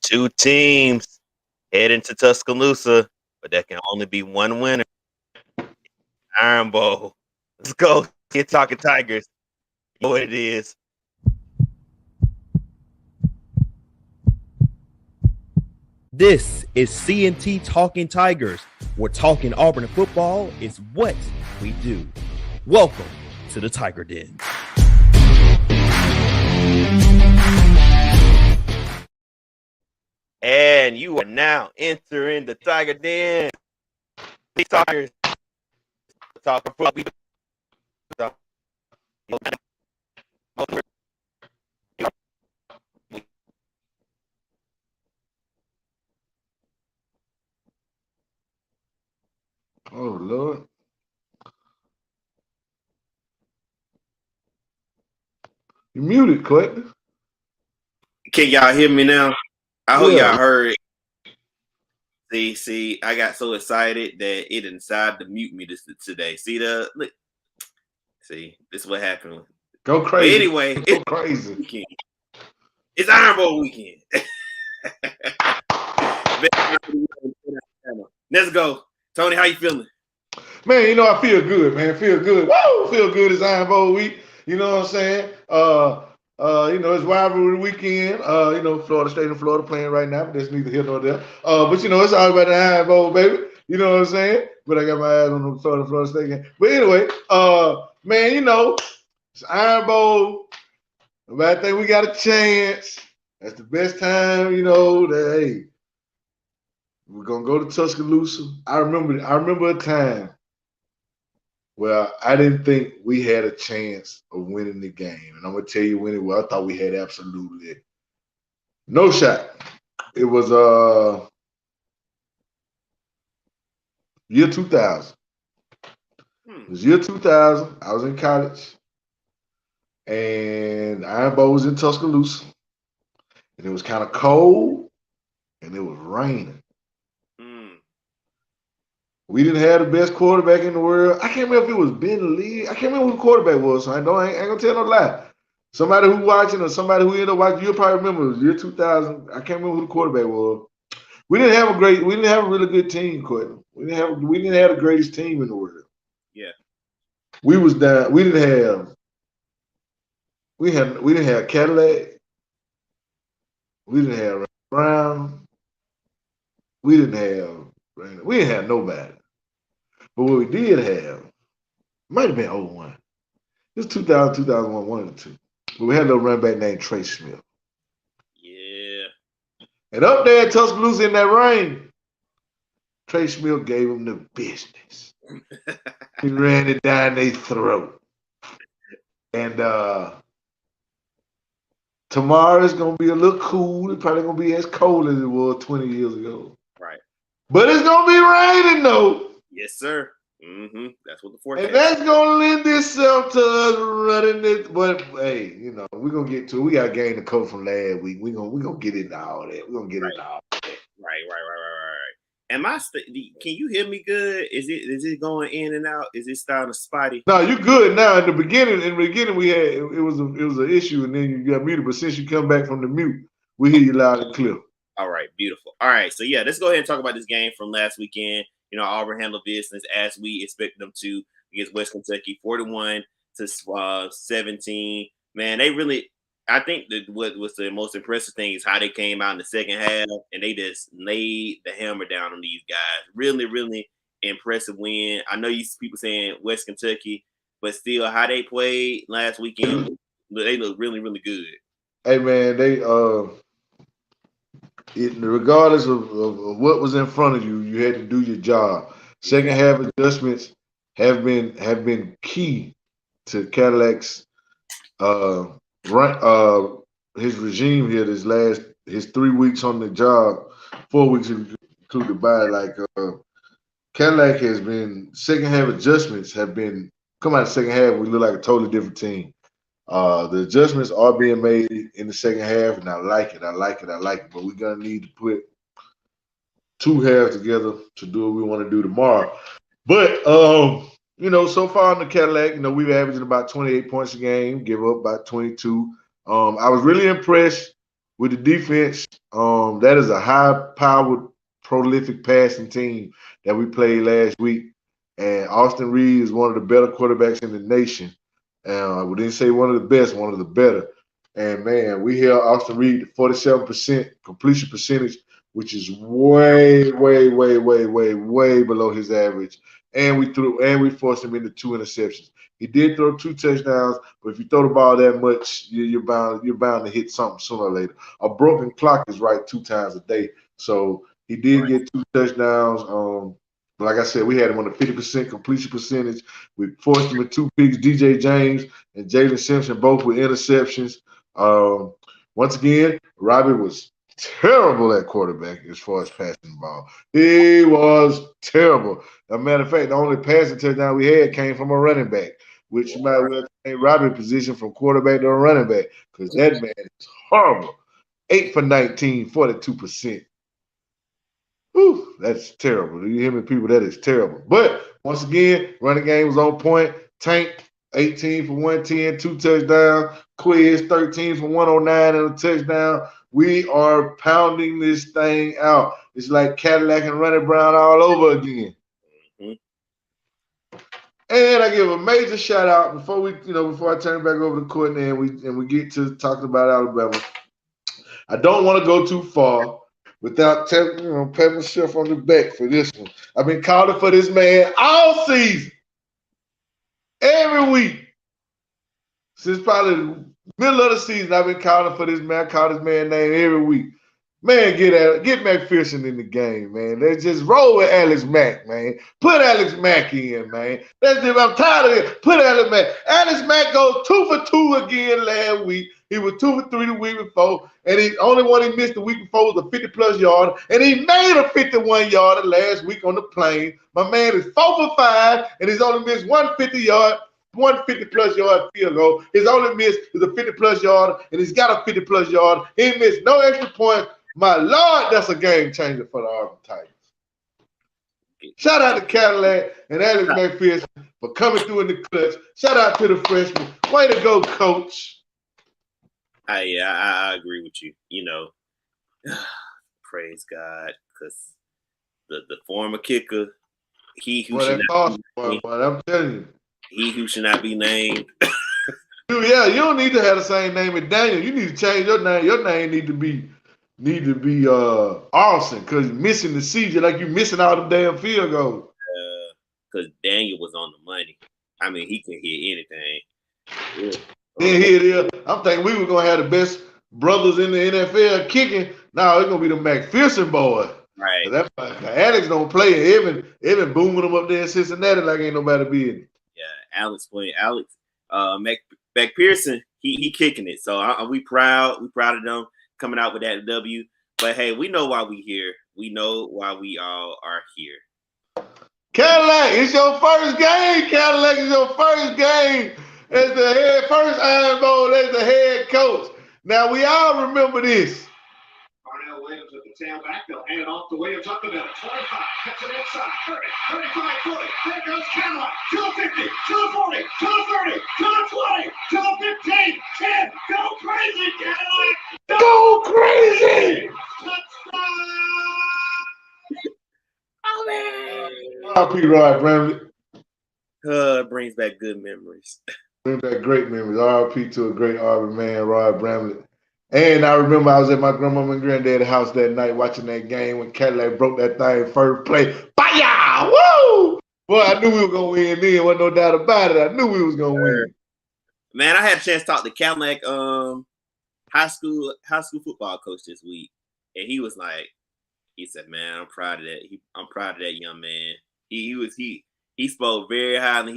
Two teams heading to Tuscaloosa, but there can only be one winner. Iron Bowl. Let's go. Get talking Tigers. You know what it is. This is C&T Talking Tigers, where talking Auburn football is what we do. Welcome to the Tiger Den. And you are now entering the Tiger Den. These Tigers talking football. Oh, Lord. You muted, Clayton. Can y'all hear me now? I hope Yeah. y'all heard it. See, I got so excited that it decided to mute me today. See this is what happened. Go crazy. But anyway, go crazy. Weekend. It's Iron Bowl weekend. Let's go. Tony, how you feeling? Man, I feel good, man. Feel good. Woo! Feel good. It's Iron Bowl week. You know what I'm saying? It's rivalry weekend. Florida State and Florida playing right now, but that's neither here nor there. But it's all about the Iron Bowl, baby. You know what I'm saying? But I got my eyes on the Florida State game. But anyway, it's Iron Bowl. I think we got a chance. That's the best time, that hey, we're gonna go to Tuscaloosa. I remember a time where I didn't think we had a chance of winning the game. And I'm going to tell you when it was. I thought we had absolutely no shot. It was year 2000. It was year 2000. I was in college. And Iron Bowl was in Tuscaloosa. And it was kind of cold. And it was raining. We didn't have the best quarterback in the world. I can't remember if it was Ben Lee. I can't remember who the quarterback was, so I ain't gonna tell no lie. Somebody who watching or somebody who ended up watching, you'll probably remember it was year 2000. I can't remember who the quarterback was. We didn't have a really good team, Quentin. We didn't have the greatest team in the world. Yeah. We was down. We didn't have Cadillac. We didn't have Brown. We didn't have nobody. But what we did have, might have been 01. It was 2000, 2001, one of the two. But we had a little running back named Trey Smith. Yeah. And up there at Tuscaloosa in that rain, Trey Smith gave them the business. He ran it down their throat. And tomorrow it's going to be a little cool. It's probably going to be as cold as it was 20 years ago. Right. But it's going to be raining, though. Yes, sir. That's what the forecast. And that's gonna lend itself to us running this. But hey, we're gonna get to it. We got a game to cover from last week. We're gonna get into all that. We're gonna get into all that. Right. Can you hear me good? Is it going in and out? Is it starting to spotty? No, you good now. In the beginning we had it was an issue, and then you got muted. But since you come back from the mute, we hear you loud and clear. All right, beautiful. All right, so yeah, let's go ahead and talk about this game from last weekend. Auburn handled business as we expected them to against West Kentucky, 41-17. Man, they really, I think that what was the most impressive thing is how they came out in the second half and they just laid the hammer down on these guys. Really, really impressive win. I know you people saying West Kentucky, but still, how they played last weekend, they look really, really good. Hey man, they regardless of what was in front of you, you had to do your job. Second half adjustments have been key to Cadillac's his regime here. His 3 weeks on the job, 4 weeks included by Cadillac has been second half adjustments have been come out of the second half. We look like a totally different team. The adjustments are being made in the second half, and I like it. But we're gonna need to put two halves together to do what we want to do tomorrow. But so far in the Cadillac, we've averaging about 28 points a game, give up about 22. I was really impressed with the defense, that is a high-powered, prolific passing team that we played last week. And Austin Reed is one of the better quarterbacks in the nation. We didn't say one of the best, one of the better. And man, we held Austin Reed to 47% completion percentage, which is way, way, way, way, way, way below his average. And we forced him into 2 interceptions. He did throw 2 touchdowns, but if you throw the ball that much, you're bound to hit something sooner or later. A broken clock is right 2 times a day. So he did get 2 touchdowns. Like I said, we had him on a 50% completion percentage. We forced him with 2 picks. DJ James and Jalen Simpson both with interceptions. Once again, Robbie was terrible at quarterback as far as passing the ball. He was terrible. As a matter of fact, the only passing touchdown we had came from a running back, which you might well change Robbie's position from quarterback to a running back because that man is horrible. 8 for 19, 42%. Whew, that's terrible. Do you hear me, people? That is terrible. But once again, running game was on point. Tank, 18 for 110, 2 touchdowns. Quiz, 13 for 109 and a touchdown. We are pounding this thing out. It's like Cadillac and Running Brown all over again. Mm-hmm. And I give a major shout out before I turn it back over to Courtney and we get to talking about Alabama. I don't want to go too far without patting myself on the back for this one. I've been calling for this man all season, every week. Since probably the middle of the season, I've been calling for this man. I call this man name every week. Man, get McPherson in the game, man. Let's just roll with Alex Mack, man. Put Alex Mack in, man. I'm tired of it. Put Alex Mack. Alex Mack goes 2 for 2 again last week. He was 2 for 3 the week before, and the only one he missed the week before was a 50-plus yard, and he made a 51-yarder last week on the plane. My man is 4 for 5, and he's only missed one 50-plus yard field goal. His only miss is a 50-plus yard, and he's got a 50-plus yard. He missed no extra points. My Lord, that's a game changer for the Auburn Tigers. Shout out to Cadillac and Alex McPherson for coming through in the clutch. Shout out to the freshman. Way to go, coach. I agree with you. Praise God, because the former kicker, he who should not be named, I'm telling you, he who should not be named. Dude, yeah, you don't need to have the same name as Daniel. You need to change your name. Your name need to be Arson, because you're missing the season, like you're missing all the damn field goals. Because Daniel was on the money. I mean, he can hit anything. Yeah. Then here it is. I'm thinking we were gonna have the best brothers in the NFL kicking. Now it's gonna be the McPherson boy. Right. Alex don't play. Evan booming them up there in Cincinnati like ain't nobody beating. Yeah, Alex playing. McPherson, he kicking it. So we proud. We proud of them coming out with that W. But hey, we know why we here. We know why we all are here. Cadillac, it's your first game. Cadillac is your first game as the first Iron Bowl as the head coach. Now we all remember this. Darnell Williams at the tailback. They'll hand it off to Williams up the middle. 25, cuts it inside. 30, 35, 40. There goes Cadillac. To the 50, to the 40, to the 30, to the 20, to the 15, 10. Go crazy, Cadillac! Go crazy! Touchdown! Oh, man. R.I.P. Rod Bramlett. Brings back good memories. Brings back great memories. R.I.P. to a great Auburn man, Rod Bramlett. And I remember I was at my grandmama and granddad's house that night watching that game when Cadillac broke that thing first play. Fire! Woo! Boy, I knew we were going to win then. Wasn't no doubt about it. I knew we was going to win. Man, I had a chance to talk to Cadillac high school football coach this week. And he said, man, I'm proud of that. I'm proud of that young man. He spoke very highly.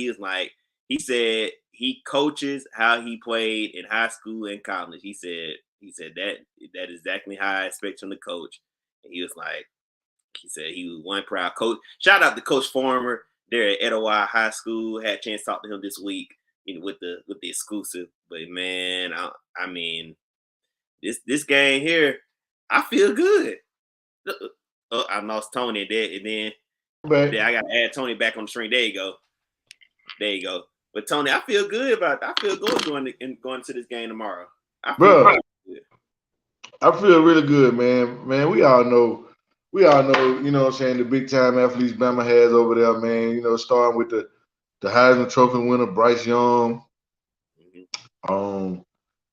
He said he coaches how he played in high school and college. He said that is exactly how I expect him to coach. And he said he was one proud coach. Shout out to Coach Farmer there at Etowah High School. Had a chance to talk to him this week, with the exclusive. But man, I mean, this game here, I feel good. I lost Tony there, and then I got to add Tony back on the string. There you go. But Tony, I feel good about it. I feel good going to this game tomorrow. I feel good. I feel really good, man. Man, we all know, you know what I'm saying, the big time athletes Bama has over there, man. You know, starting with the Heisman Trophy winner, Bryce Young. Mhm. Um,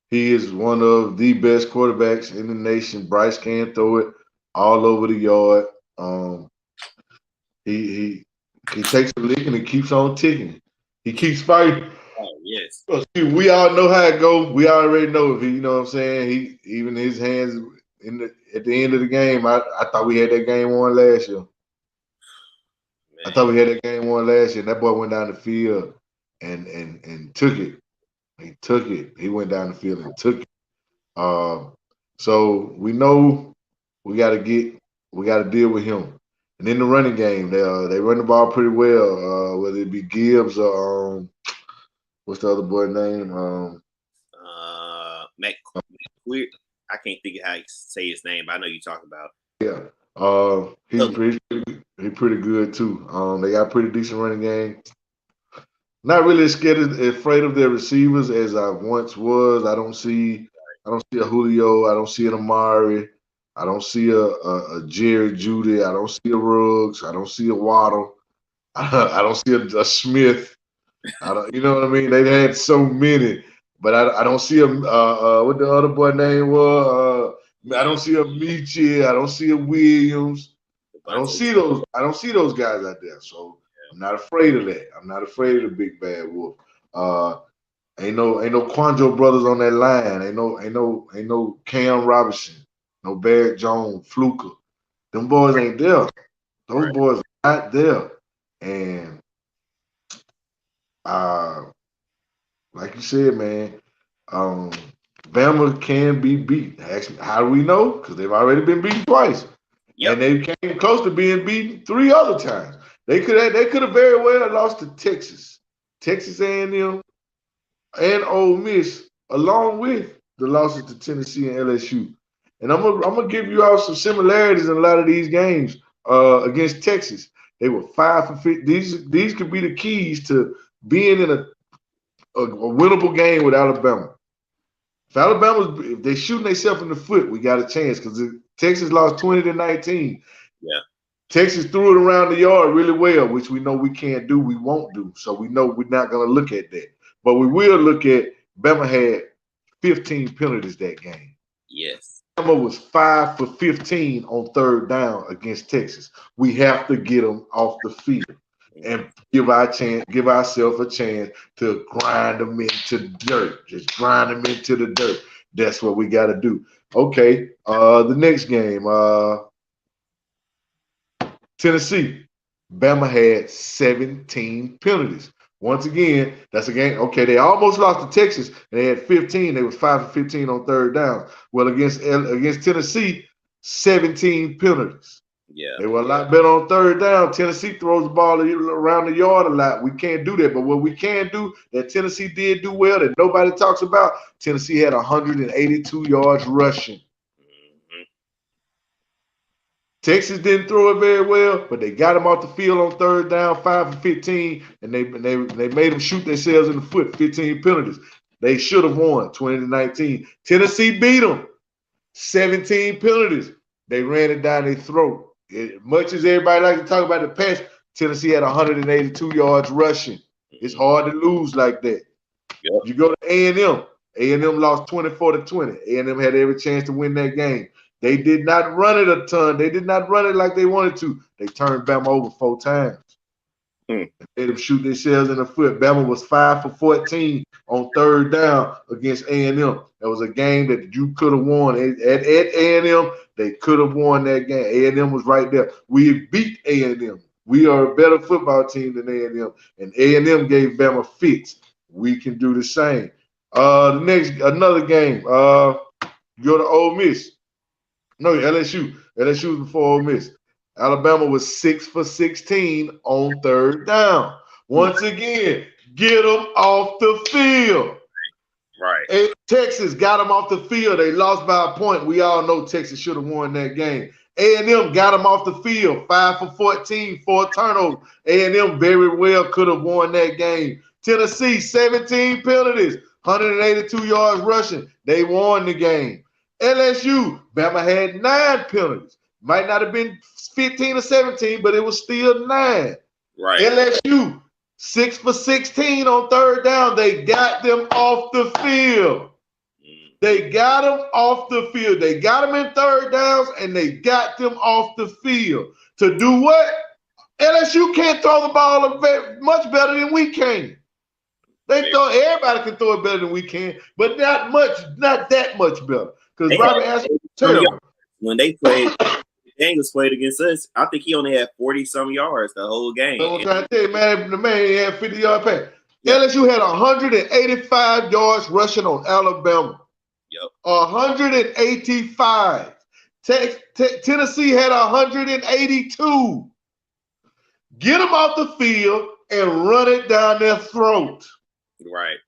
he is one of the best quarterbacks in the nation. Bryce can throw it all over the yard. Um, he he takes a lick and he keeps on ticking. He keeps fighting. Oh yes, We all know how it goes. We already know if he, you know what I'm saying. He even his hands at the end of the game. I thought we had that game won last year. I thought man. we had that game won last year. And that boy went down the field and took it. He took it. He went down the field and took it. Uh, so we know we got to deal with him. And in the running game, they run the ball pretty well. Whether it be Gibbs or what's the other boy name? Mac Queer. I can't think of how to say his name, but I know you talking about. Yeah. He's Look, pretty good too. They got a pretty decent running game. Not really afraid of their receivers as I once was. I don't see a Julio. I don't see an Amari. I don't see a Jerry Judy. I don't see a Ruggs. I don't see a Waddle. I don't see a Smith. I don't. You know what I mean? They had so many, but I don't see a what the other boy name was. I don't see a Michi. I don't see a Williams. I don't Devontae. see those. I don't see those guys out there. So I'm not afraid of that. I'm not afraid of the big bad wolf. Uh, ain't no Quanjo brothers on that line. Ain't no Cam Robinson, no Barrett Jones, Fluker. Them boys ain't there. Those Right. boys are not there. And uh, like you said, man, um, Bama can be beat. Actually, how do we know? Because they've already been beaten twice. Yep. And they came close to being beaten 3 other times. They could have very well lost to Texas A&M, and Ole Miss, along with the losses to Tennessee and LSU. And I'm gonna give you all some similarities in a lot of these games against Texas. They were 5 for 50. These could be the keys to being in a winnable game with Alabama. If they shooting themselves in the foot, we got a chance because Texas lost 20-19. Yeah. Texas threw it around the yard really well, which we know we can't do, we won't do. So we know we're not going to look at that. But we will look at Bama had 15 penalties that game. Yes. Bama was 5 for 15 on third down against Texas. We have to get them off the field and give ourselves a chance to grind them into dirt. Just grind them into the dirt. That's what we got to do. Okay. The next game. Tennessee, Bama had 17 penalties. Once again, that's a game. Okay, they almost lost to Texas, and they had 15. They was 5 for 15 on third down. Well, against Tennessee, 17 penalties. Yeah. They were a lot better on third down. Tennessee throws the ball around the yard a lot. We can't do that. But what we can do that Tennessee did do well that nobody talks about, Tennessee had 182 yards rushing. Mhm. Texas didn't throw it very well, but they got him off the field on third down, 5 for 15, and they made them shoot themselves in the foot, 15 penalties. They should have won 20-19. Tennessee beat them, 17 penalties. They ran it down their throat. Much as everybody likes to talk about the pass, Tennessee had 182 yards rushing. It's hard to lose like that. Yep. You go to A&M. A&M lost 24-20. A&M had every chance to win that game. They did not run it a ton. They did not run it like they wanted to. They turned Bama over 4 times. Hmm. They made them shoot themselves in the foot. Bama was 5 for 14 on third down against A&M. That was a game that you could have won. At A&M, they could have won that game. A&M was right there. We beat A&M. We are a better football team than A&M, and A&M gave Bama fits. We can do the same. Another game. Go to Ole Miss. No, LSU. LSU was before Ole Miss. Alabama was 6 for 16 on third down. Once again, get them off the field. Right. And Texas got them off the field. They lost by a point. We all know Texas should have won that game. A&M got them off the field, 5 for 14, 4 turnovers. A&M very well could have won that game. Tennessee, 17 penalties, 182 yards rushing. They won the game. LSU, Bama had 9 penalties. Might not have been 15 or 17, but it was still 9. Right. LSU, 6 for 16 on third down. They got them off the field. They got them off the field. They got them in third downs, and they got them off the field. To do what? LSU can't throw the ball much better than we can. Everybody can throw it better than we can, but not that much better. Because Robert Ashford terrible. When they played, Bengals played against us, I think he only had 40-some yards the whole game. I'm trying to tell you, man, the man had 50-yard pass. Yep. LSU had 185 yards rushing on Alabama. Yep. 185. Tennessee had 182. Get them off the field and run it down their throat. Right.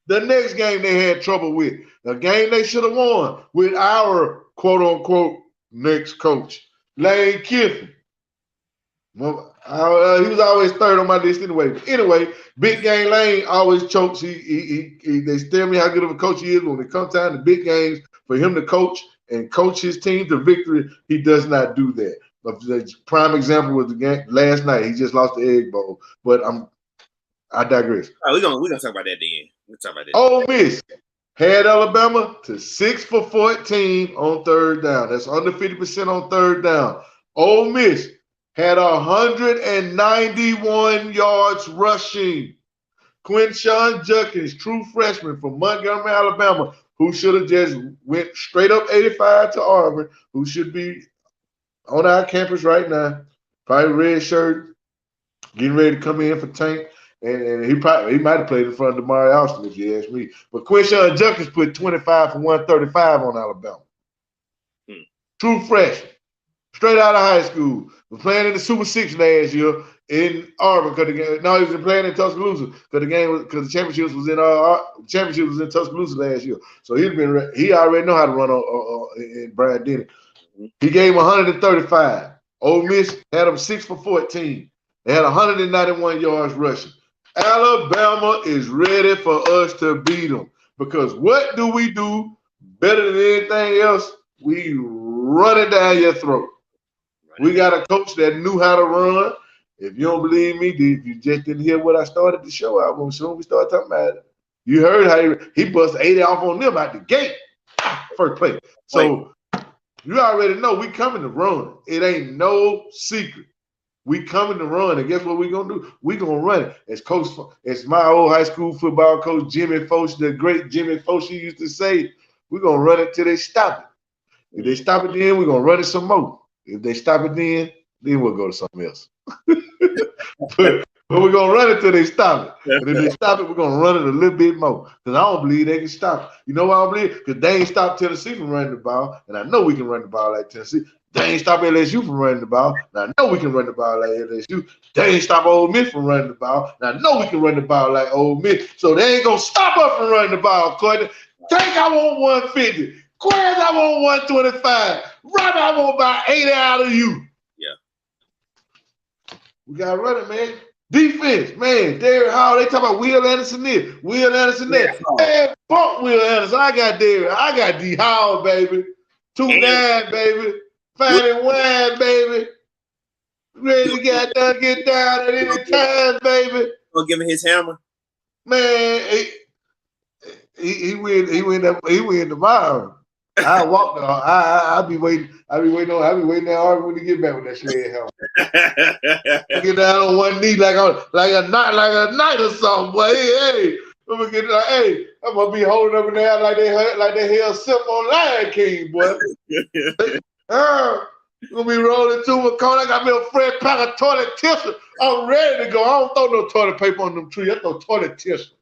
The next game they had trouble with, a game they should have won with our quote-unquote next coach, Lane Kiffin. Well, he was always third on my list anyway. But anyway, big game Lane always chokes. They tell me how good of a coach he is when it comes time to big games for him to coach and coach his team to victory. He does not do that. The prime example was the game last night. He just lost the Egg Bowl. But I digress. All right, we're gonna talk about that then. We'll talk about that. Ole Miss had Alabama to 6 for 14 on third down. That's under 50% on third down. Ole Miss had 191 yards rushing. Quinshawn Judkins, true freshman from Montgomery, Alabama, who should have just went straight up 85 to Auburn, who should be on our campus right now, probably red shirt, getting ready to come in for Tank. And he might have played in front of Damari Austin, if you ask me. But Quinshawn Judkins put 25 for 135 on Alabama. True freshman. Straight out of high school. Was playing in the Super 6 last year in Auburn. He was playing in Tuscaloosa because the championship was in Tuscaloosa last year. So he already know how to run in Brian Denny. He gave him 135. Ole Miss had him 6 for 14. They had 191 yards rushing. Alabama is ready for us to beat them because what do we do better than anything else? We run it down your throat. We got a coach that knew how to run. If you don't believe me, if you just didn't hear what I started the show out when soon we started talking about it, you heard how he busted 80 off on them out the gate. First play. So you already know we coming to run. It ain't no secret. We coming to run, and guess what we gonna do? We gonna run it. As my old high school football coach Jimmy Foch, the great Jimmy Foch, used to say, we gonna run it till they stop it. If they stop it, then we gonna run it some more. If they stop it, then we'll go to something else. but we're gonna run it till they stop it. And if they stop it, we're gonna run it a little bit more. Because I don't believe they can stop it. You know why I don't believe? Because they ain't stopped Tennessee from running the ball, and I know we can run the ball like Tennessee. They ain't stop LSU from running the ball. Now I know we can run the ball like LSU. They ain't stop Ole Miss from running the ball. Now I know we can run the ball like Ole Miss. So they ain't gonna stop us from running the ball, Courtney. Think I want 150. Quez, I want 125. Robbie, I want about 80 out of you. Yeah. We got to run it, man. Defense, man. Derrick Hall, they talk about Will Anderson there. Will Anderson there. Man, fuck Will Anderson. I got Derrick. I got D Hall, baby. 2-9, baby. Finding wine, baby. Ready to get down at any time, baby. Gonna give him his hammer. Man, he win tomorrow. I walk the I'll be waiting on that Auburn when he get back with that sled helmet. Get down on one knee like a knight or something, boy. Hey, I'm gonna be holding up in there like they held Simp on Lion King, boy. I'm gonna be rolling to a corner. I got me a fresh pack of toilet tissue. I'm ready to go. I don't throw no toilet paper on them trees. I throw toilet tissue.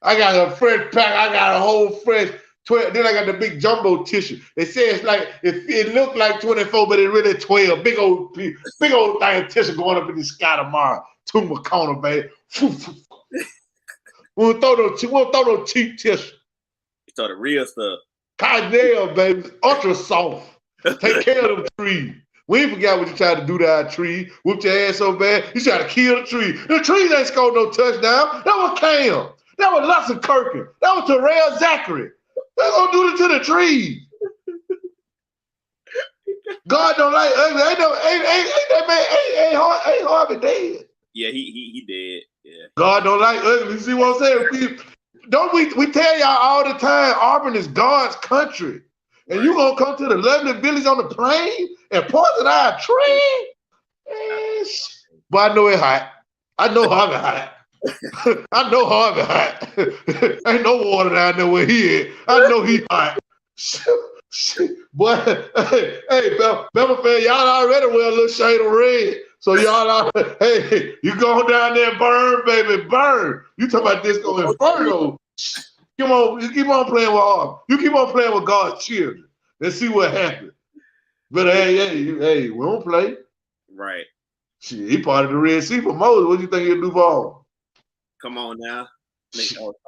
I got a fresh pack. I got a whole fresh 12. Then I got the big jumbo tissue. It says like it looked like 24, but it really 12. Big old thing of tissue going up in the sky tomorrow. To my corner, baby. We won't throw no cheap tissue. You throw the real stuff. Cardinal, baby. Ultra soft. Take care of them trees. We ain't forgot what you tried to do to our tree. Whooped your ass so bad. You tried to kill the tree. The trees ain't scored no touchdown. That was Cam. That was Lusson Kirkin. That was Terrell Zachary. They're gonna do it to the trees. God don't like ugly. Ain't Harvey dead. Yeah, he did. Yeah. God don't like ugly. You see what I'm saying? We tell y'all all the time, Auburn is God's country. And Right. you gonna come to the lovely village on the plain and poison our tree? But I know it hot. I know Harvey hot. I know Harvey hot. Ain't no water down there where he is. I know he hot. Boy, hey, Bama fan, y'all already wear a little shade of red. So y'all, hey, you go down there and burn, baby, burn. You talking about Disco Inferno. Come on, you keep on playing with Auburn. You keep on playing with God's children. Let's see what happens. But hey, we don't play. Right. Shit, he part of the Red Sea for Moses. What do you think he'll do for Auburn? Come on now.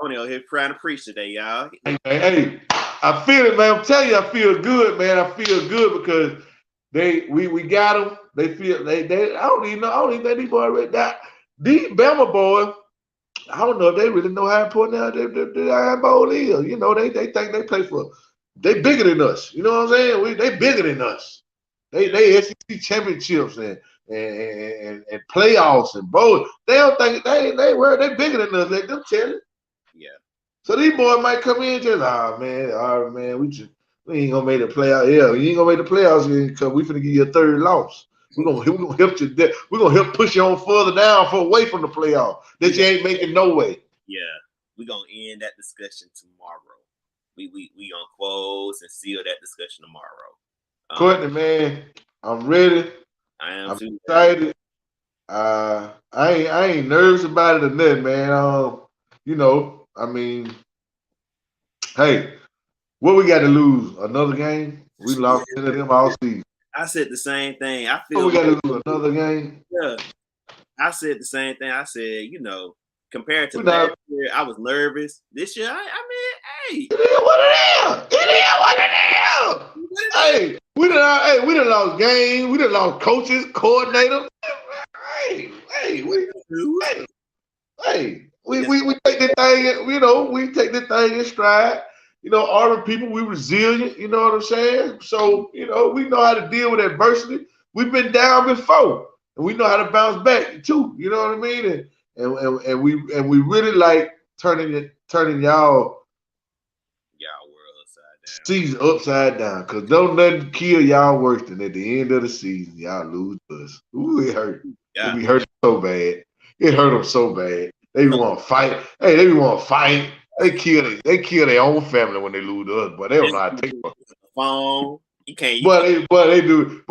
Tony out here trying to preach today, y'all. Hey, I feel it, man. I'm telling you, I feel good, man. I feel good because we got them. They feel they I don't even think these boys ready that. These Bama boys, I don't know if they really know how important the Iron Bowl is. You know, they think they play for. They bigger than us. You know what I'm saying? They bigger than us. They SEC championships and playoffs and both. They don't think they bigger than us. Let them tell it. Yeah. So these boys might come in just, all right, man, we ain't gonna make the playoffs. Yeah, you ain't gonna make the playoffs because we finna give you a third loss. We're gonna help you. We're gonna help push you on further down, away from the playoff that you ain't making no way. Yeah, we're gonna end that discussion tomorrow. We gonna close and seal that discussion tomorrow. Courtney, man, I'm ready. I'm too excited. I ain't nervous about it or nothing, man. You know, I mean, hey, what we got to lose? Another game? We lost 10 of them all season. I said the same thing. I feel we got to lose another game. Yeah, I said the same thing. I said, you know, compared to last year, I was nervous. This year, I mean, hey, it is what it is. It is what it is. Hey, we done lost games. We done lost coaches, coordinators. Hey, we take this thing. You know, we take this thing in stride. You know, Auburn people, we resilient. You know what I'm saying? So, you know, we know how to deal with adversity. We've been down before, and we know how to bounce back too. You know what I mean? And we really like turning y'all world upside down. Season upside down, because don't nothing kill y'all worse than at the end of the season y'all lose to us. Ooh, it hurt. Yeah. It hurt so bad. It hurt them so bad. They want to fight. Hey, they want to fight. They kill their own family when they lose to us, but they don't know how to take it. Phone. You can't. But they do it.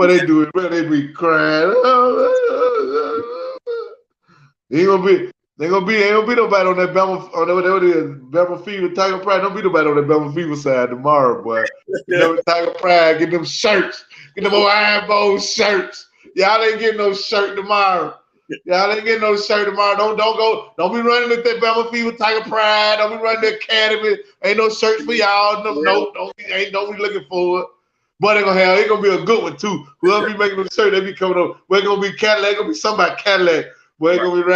But they be crying. Ain't gonna be nobody on that Bama Fever Tiger Pride. Don't be nobody on that Bama Fever side tomorrow, boy. You know, Tiger Pride, get them shirts, get them old Iron Bowl shirts. Y'all ain't getting no shirt tomorrow. Don't be running with that Bama Fever Tiger Pride. Don't be running the Academy. Ain't no shirts for y'all. Don't be looking for it. But it's gonna be a good one too. Whoever be making the shirt, they be coming up. We're gonna be Cadillac. Gonna be somebody Cadillac. We're gonna be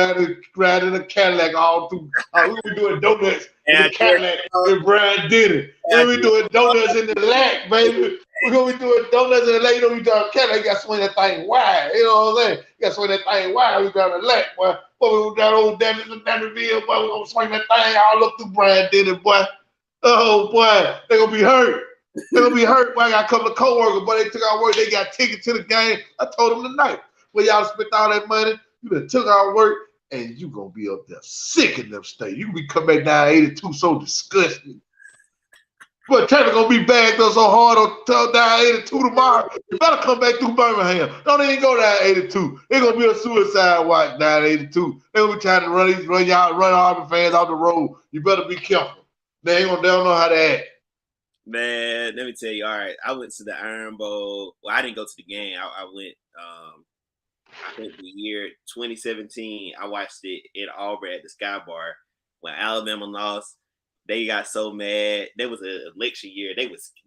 riding a Cadillac all through. We're gonna be doing donuts in the Cadillac with Brian Denny. We're gonna be doing donuts in the lack, baby. We're gonna be doing donuts in the lack. You know, we doing Cadillac. You gotta swing that thing wide. You know what I'm saying? You gotta swing that thing wide. We down the lack, boy. Boy, we down old Dannyville, boy. We're gonna swing that thing all up through Brian Denny, boy. Oh, boy. They're gonna be hurt. They're gonna be hurt. Boy, I got a couple of co-workers, boy. They took our work. They got tickets to the game. I told them tonight, well, y'all spent all that money. You done took our work, and you gonna be up there sick in them state. You be coming back down 82 so disgusting. But Taylor gonna be bagged up so hard on down 82 tomorrow. You better come back through Birmingham. Don't even go down 82. It's gonna be a suicide watch down 82. They gonna be trying to run Auburn fans off the road. You better be careful. They don't know how to act. Man, let me tell you. All right, I went to the Iron Bowl. Well, I didn't go to the game. I went. I think the year 2017, I watched it in Auburn at the Sky Bar when Alabama lost. They got so mad. There was an election year.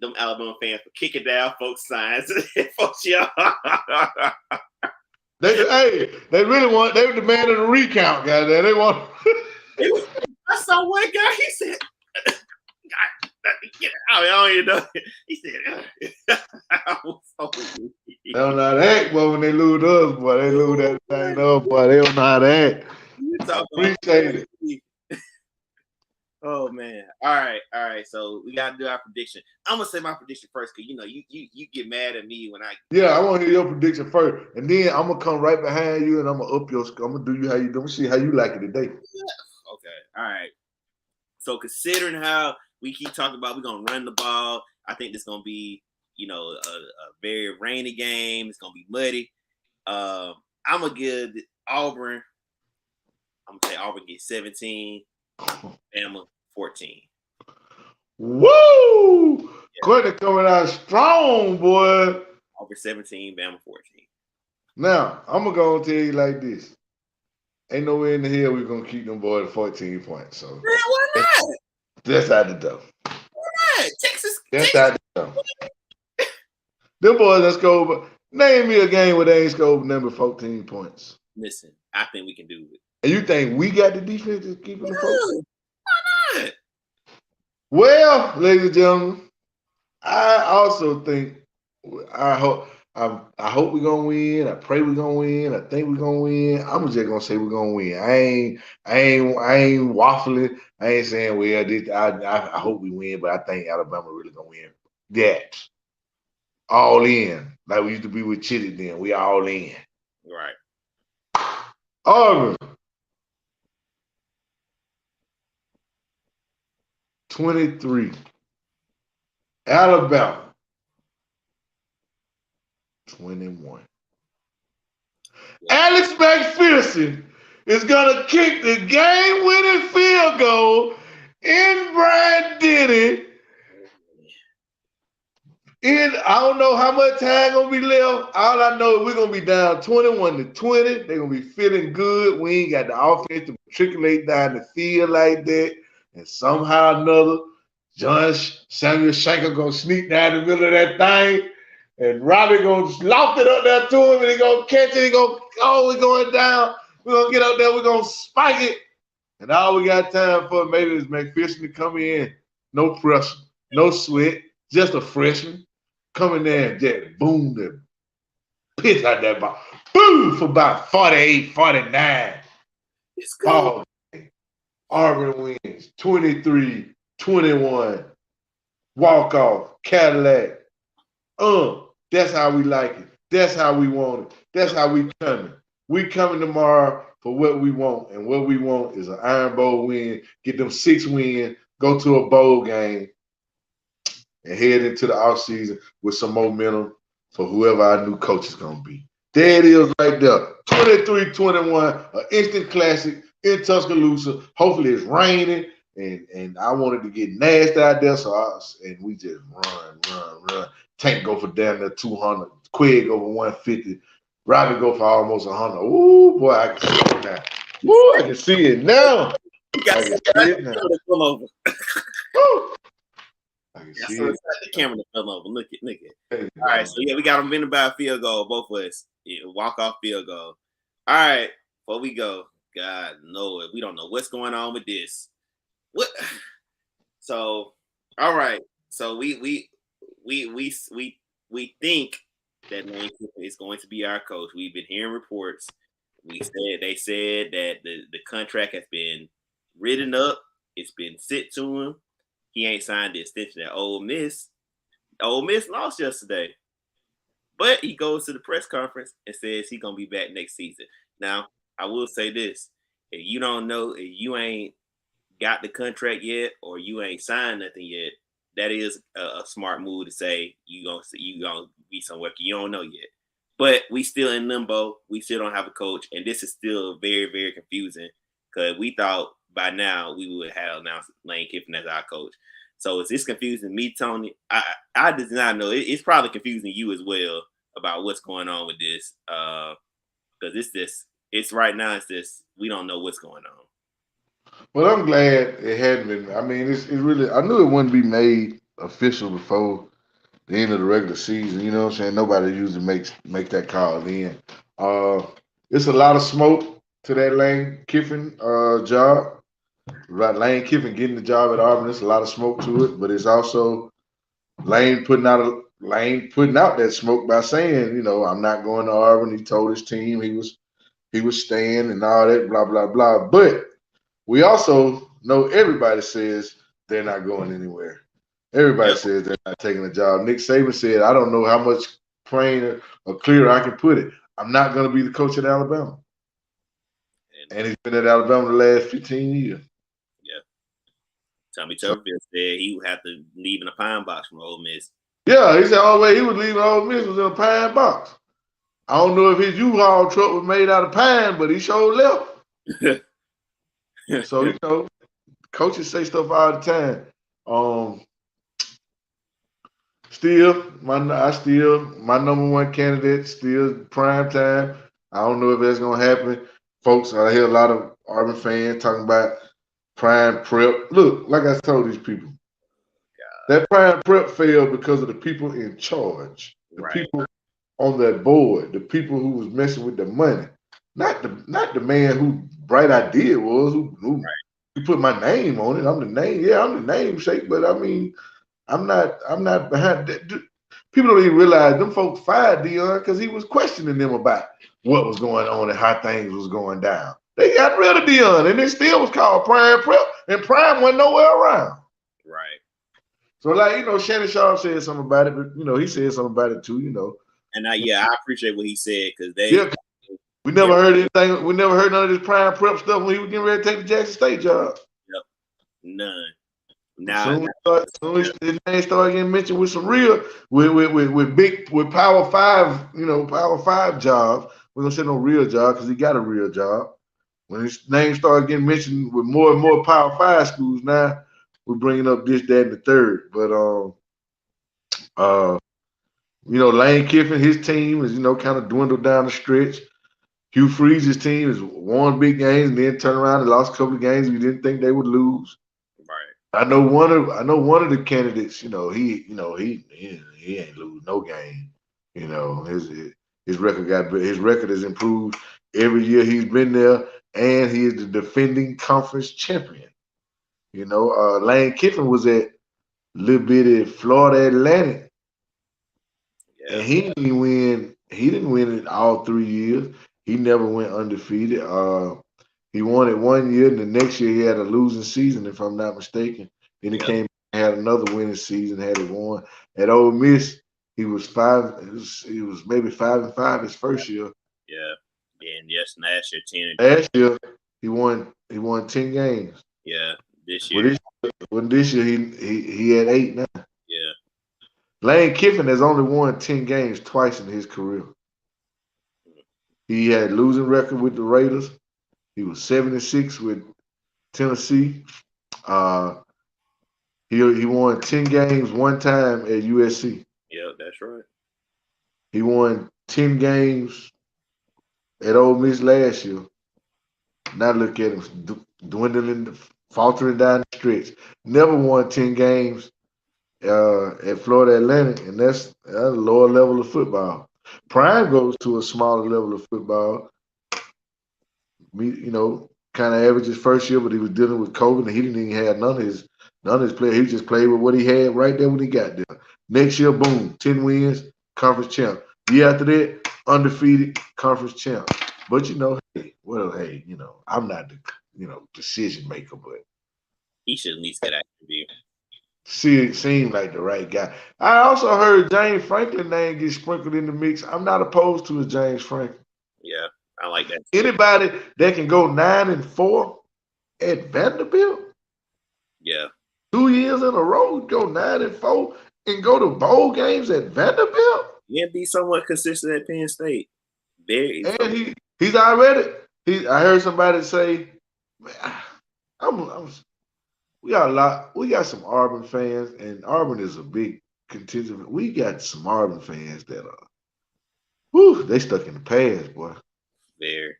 Them Alabama fans were kicking down folks' signs. Folks, y'all. They were demanding a recount, guys. They want. I saw one guy. He said, I don't even know. He said, I was so They don't know how to act, boy, when they lose us, boy. They lose that thing up, boy. They don't know how to act. I appreciate it. Oh man. All right. So we gotta do our prediction. I'm gonna say my prediction first, because you get mad at me when I I want to hear your prediction first. And then I'm gonna come right behind you and I'm gonna up your score. I'm gonna do you how you do. See how you like it today. Okay. All right. So considering how we keep talking about we're gonna run the ball, I think this is gonna be, a very rainy game. It's gonna be muddy. I'm gonna give Auburn. I'm gonna say Auburn gets 17, Bama 14. Woo! Yeah. Courtney coming out strong, boy. Auburn 17, Bama 14. Now, I'm gonna go and tell you like this. Ain't no way in the hell we're gonna keep them boys at 14 points. So man, why not? That's out the door. Why not? Texas. Out the door. Them boys that scored. Name me a game where they ain't scored number 14 points. Listen, I think we can do it. And you think we got the defense to keep them 14? Why not? Well, ladies and gentlemen, I also think I hope we're gonna win. I pray we're gonna win. I think we're gonna win. I'm just gonna say we're gonna win. I ain't waffling. I ain't saying I hope we win, but I think Alabama really gonna win. That all in, like we used to be with Chili. Then we all in. Right. Auburn 23. Alabama 21. Alex McPherson is going to kick the game-winning field goal in Bryant-Denny. I don't know how much time going to be left. All I know is we're going to be down 21-20. They're going to be feeling good. We ain't got the offense to matriculate down the field like that. And somehow or another, Samuel Shanker going to sneak down the middle of that thing. And Robbie gonna loft it up there to him, and he gonna catch it. We're going down. We're gonna get up there. We're gonna spike it. And all we got time for maybe is McPherson to come in. No pressure, no sweat, just a freshman. Come in there and just boom the piss out that ball. Boom for about 48, 49. It's good. Auburn wins 23-21. Walk off, Cadillac. That's how we like it. That's how we want it. That's how we coming. We coming tomorrow for what we want. And what we want is an Iron Bowl win, get them 6 wins, go to a bowl game, and head into the offseason with some momentum for whoever our new coach is going to be. There it is right there. 23-21, an instant classic in Tuscaloosa. Hopefully it's raining. And I wanted to get nasty out there, and we just run. Tank go for damn near 200. Quig over 150. Robbie go for almost 100. Ooh, boy, I can see it now. Ooh, I can see it now. I can see it now. I can see it. The camera fell over. Look at. All right, so we got them winning by a field goal, both of us. Walk-off field goal. All right, before we go, God, no, we don't know what's going on with this. What? So, all right. So we think that Lane Kiffin is going to be our coach. We've been hearing reports. They said that the contract has been written up. It's been sent to him. He ain't signed the extension at Ole Miss. Ole Miss lost yesterday, but he goes to the press conference and says he's gonna be back next season. Now, I will say this: if you don't know, if you ain't got the contract yet, or you ain't signed nothing yet, that is a smart move to say you gonna be somewhere you don't know yet. But we still in limbo. We still don't have a coach, and this is still very, very confusing because we thought by now we would have announced Lane Kiffin as our coach. So it's confusing me, Tony. I did not know. It's probably confusing you as well about what's going on with this because it's right now. It's this we don't know what's going on. Well, I'm glad it hadn't been. I mean, it's really. I knew it wouldn't be made official before the end of the regular season. You know what I'm saying? Nobody usually make that call then. It's a lot of smoke to that Lane Kiffin job. Right, Lane Kiffin getting the job at Auburn. There's a lot of smoke to it, but it's also Lane putting out that smoke by saying, I'm not going to Auburn. He told his team he was staying and all that, blah, blah, blah. But we also know everybody says they're not going anywhere. Everybody Yep. says they're not taking a job. Nick Saban said, I don't know how much plainer or clearer I can put it. I'm not going to be the coach at Alabama. And he's been at Alabama the last 15 years. Yeah. Tommy Tuberville said he would have to leave in a pine box from Ole Miss. Yeah, he said the only way he was leaving Ole Miss was in a pine box. I don't know if his U-Haul truck was made out of pine, but he sure left. So, coaches say stuff all the time. My number one candidate, still prime time. I don't know if that's gonna happen. Folks, I hear a lot of Auburn fans talking about prime prep. Look, like I told these people, that prime prep failed because of the people in charge, the people on that board, the people who was messing with the money, not the man who bright idea was who put my name on it. I'm the namesake, but I mean, I'm not behind that. People don't even realize them folks fired Dion because he was questioning them about what was going on and how things was going down. They got rid of Dion, and it still was called prime prep, and prime wasn't nowhere around. Right. So, Shannon Sharp said something about it, but he said something about it too, And I appreciate what he said because we never heard anything. We never heard none of this prime prep stuff when he was getting ready to take the Jackson State job. Yep, none. Now, soon as his name started getting mentioned with some real, with Power 5, Power 5 jobs. We're gonna say no real job because he got a real job. When his name started getting mentioned with more and more Power 5 schools, now we're bringing up this, that, and the third. But Lane Kiffin, his team is kind of dwindled down the stretch. Hugh Freeze's team has won big games and then turned around and lost a couple of games we didn't think they would lose. I know one of the candidates. He ain't lose no game. His record has improved every year he's been there, and he is the defending conference champion. Lane Kiffin was at little bitty Florida Atlantic, and he didn't win. He didn't win it all 3 years. He never went undefeated. He won it 1 year, and the next year he had a losing season, if I'm not mistaken. Then he came and had another winning season, had it won. At Ole Miss, he was he was maybe 5-5 his first year. Yeah. And yes, last year 10. Last year he won 10 games. Yeah. This year. This year he had 8 now. Yeah. Lane Kiffin has only won 10 games twice in his career. He had losing record with the Raiders. He was 7-6 with Tennessee. He won 10 games one time at USC. Yeah, that's right. He won 10 games at Ole Miss last year. Now look at him dwindling, faltering down the stretch. Never won 10 games at Florida Atlantic, and that's a lower level of football. Prime goes to a smaller level of football. Kind of average his first year, but he was dealing with COVID, and he didn't even have none of his players. He just played with what he had right there when he got there. Next year, boom, 10 wins, conference champ. Year after that, undefeated, conference champ. But I'm not the decision maker, but he should at least get that interview. Seemed like the right guy. I also heard James Franklin's name get sprinkled in the mix. I'm not opposed to a James Franklin. Yeah, I like that. Anybody that can go 9-4 at Vanderbilt. Yeah. 2 years in a row, go 9-4 and go to bowl games at Vanderbilt. Yeah, be somewhat consistent at Penn State. And he's already. I heard somebody say, we got some Auburn fans, and Auburn is a big contingent. We got some Auburn fans that are, they stuck in the past, boy. Very.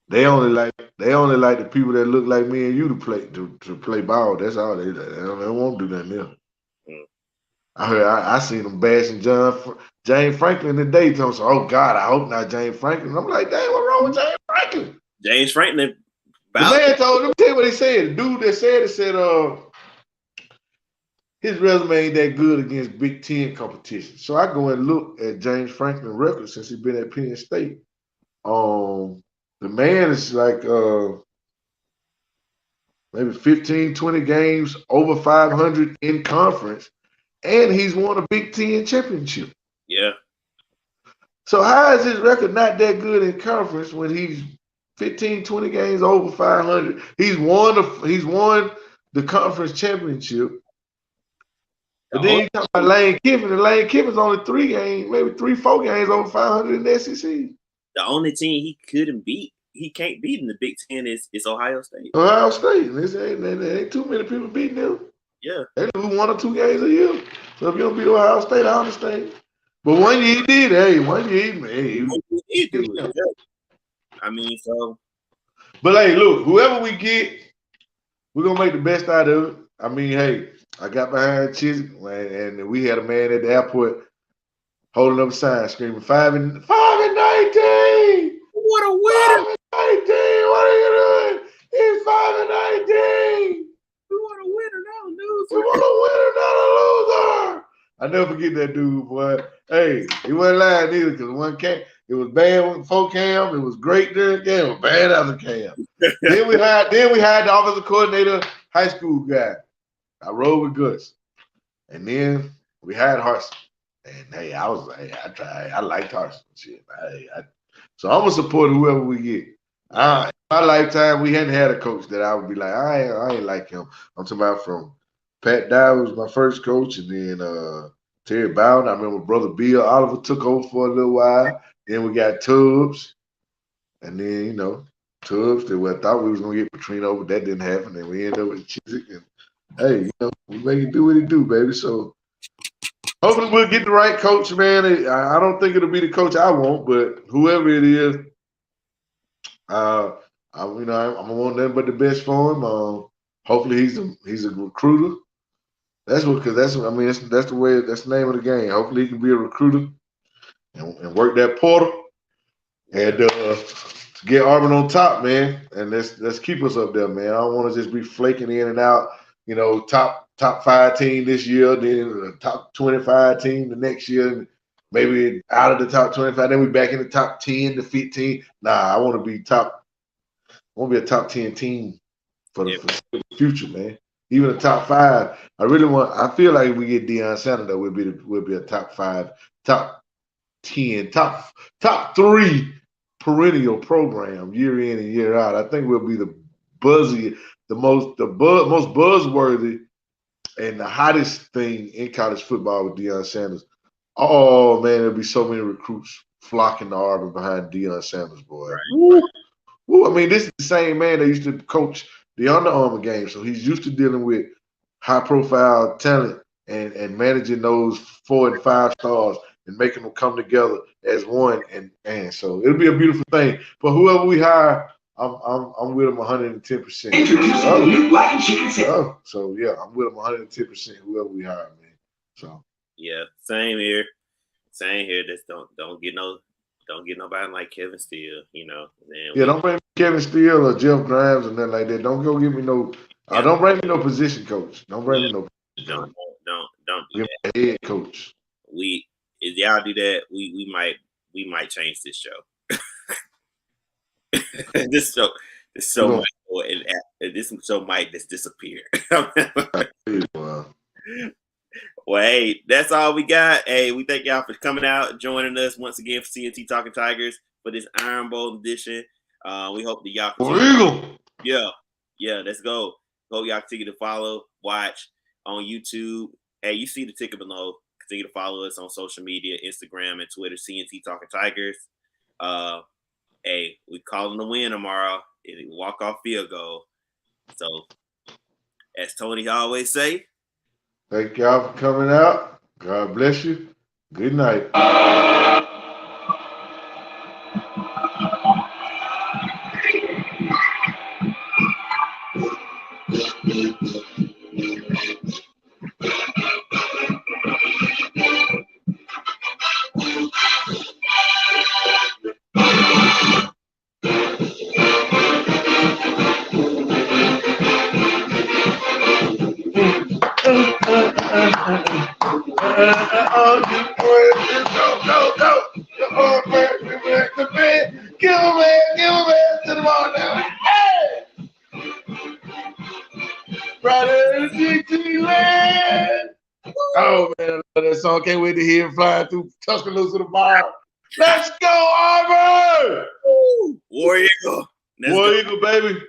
They only like the people that look like me and you to play ball. That's all they won't do nothing else. I seen them bashing James Franklin today. Telling so, oh God, I hope not James Franklin. I'm like, dang, what's wrong with James Franklin? James Franklin. The man told him, tell you what he said. The dude that said it said, his resume ain't that good against Big Ten competition. So I go and look at James Franklin record since he's been at Penn State. The man is like maybe 15, 20 games over 500 in conference, and he's won a Big Ten championship. Yeah. So how is his record not that good in conference when he's 15, 20 games over 500? He's won the conference championship. But then you talk about Lane Kiffin, and Lane Kiffin's only 3 games, maybe 3-4 games over 500 in the SEC. The only team he couldn't beat, he can't beat in the Big Ten is Ohio State. Ohio State. There ain't too many people beating them. Yeah. They lose 1 or 2 games a year. So if you don't beat Ohio State, I understand. But 1 year he did. Hey, 1 year he did it. Yeah. I mean, so. But hey, look, whoever we get, we're gonna make the best out of it. I mean, hey, I got behind Chisholm, and we had a man at the airport holding up a sign screaming 5 and 19. What a winner! 5 and 19. What are you doing? It's 5 and 19. We want a winner, not a loser. We want a winner, not a loser. I never forget that dude, boy. Hey, he wasn't lying either, because one came. It was bad before camp. It was great during camp. It was bad after camp. then we hired the offensive coordinator, high school guy. I rode with Gus, and then we hired Harsin. And hey, I tried. I liked Harsin. Shit. So I'm gonna support whoever we get. In my lifetime, we hadn't had a coach that I would be like, I ain't like him. I'm talking about from Pat Dye was my first coach, and then Terry Bowden. I remember Brother Bill Oliver took over for a little while. Then we got Tubbs, and then Tubbs. I thought we was gonna get Petrino, but that didn't happen. And we ended up with Chiswick. And hey, we make it do what it do, baby. So hopefully we'll get the right coach, man. I don't think it'll be the coach I want, but whoever it is, I'm gonna want nothing but the best for him. Hopefully he's a recruiter. That's the way. That's the name of the game. Hopefully he can be a recruiter and work that portal and to get Auburn on top, man. And let's keep us up there, man. I don't want to just be flaking in and out. Top 5 team this year, then the top 25 team the next year, maybe out of the top 25, then we back in the top 10 to 15. Nah, I want to be a top 10 team for the future, man. Even the top 5. I feel like if we get Deion Sanders, though, we'll be a top 5, top 10, top 3 perennial program year in and year out. I think we'll be the most buzzworthy and the hottest thing in college football with Deion Sanders. Oh man, there'll be so many recruits flocking to Auburn behind Deion Sanders, boy. Right. Woo. I mean, this is the same man that used to coach the Under Armour game, so he's used to dealing with high-profile talent and managing those 4 and 5 stars and making them come together as one. And so it'll be a beautiful thing. But whoever we hire, I'm with him 110%. So yeah, I'm with him 110%. Whoever we hire, man. So yeah, same here. Just don't get nobody like Kevin Steele. Don't bring me Kevin Steele or Jeff Grimes or nothing like that. Don't go give me no. Don't bring me no position coach. Don't bring me no. Don't do that. Head coach. If y'all do that, we might change this show. This show might just disappear. Well, hey, that's all we got. Hey, we thank y'all for coming out, joining us once again for CNT Talking Tigers for this Iron Bowl edition. We hope that y'all continue. Yeah, let's go. Hope y'all continue to follow, watch on YouTube. Hey, you see the ticker below. Continue to follow us on social media, Instagram and Twitter, CNT Talking Tigers. Hey, we calling the win tomorrow. Walk-off field goal. So, as Tony always say, thank y'all for coming out. God bless you. Good night. Give him man to the ball now. Hey! Brother, GT land. Oh man, I love that song. Can't wait to hear him flying through Tuscaloosa to the bar. Let's go, Auburn! War Eagle. War Eagle, baby.